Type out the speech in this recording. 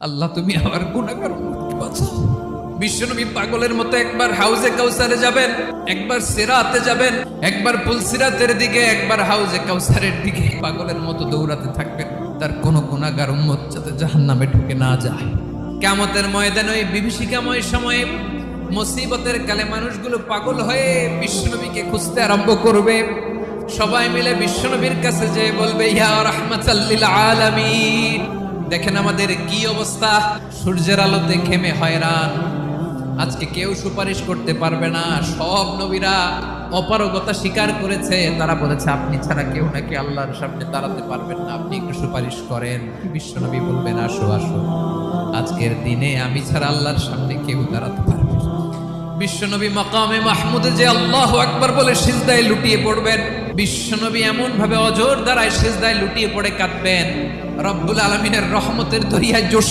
আল্লাহ তুমি আমার গুনাহগার উম্মতকে বাঁচাও। বিশ্বনবী পাগলের মতো একবার হাউজে কাউসারে যাবেন, একবার সিরাতে যাবেন, একবার পুলসিরাতের দিকে, একবার হাউজে কাউসারের দিকে পাগলের মতো দৌড়াতে থাকবেন, তার কোনো গুনাহগার উম্মত যাতে জাহান্নামে ঢুকে না যায়। কিয়ামতের ময়দানে ওই বিভীষিকাময় সময়ে মুসিবতের কালে মানুষগুলো পাগল হয়ে বিশ্বনবীকে খুঁজতে আরম্ভ করবে। সবাই মিলে বিশ্বনবীর কাছে যেয়ে বলবে, ইয়া রাহমাতাল লিল আলামিন, দেখেন আমাদের কি অবস্থা, সূর্যের আলোতে ঘেমে হয়রান, আজকে কেউ সুপারিশ করতে পারবে না। সব নবীরা অপারগতা স্বীকার করেছে, তারা বলেছে আপনি ছাড়া কেউ নাকি আল্লাহর সামনে দাঁড়াতে পারবেন না, আপনি একটু সুপারিশ করেন। বিশ্বনবী বলবেন, আসো আসো, আজকের দিনে আমি ছাড়া আল্লাহর সামনে কেউ দাঁড়াতে পারবে না। বিশ্বনবী মাকামে মাহমুদে যে আল্লাহু আকবার বলে সিজদায় লুটিয়ে পড়বেন, বিশ্বনবী এমন ভাবে অজর দ্বারায় সিজদায় লুটিয়ে পড়ে কাঁদবেন, রব্বুল আলামিনের রহমতের দরিয়ায় জোশ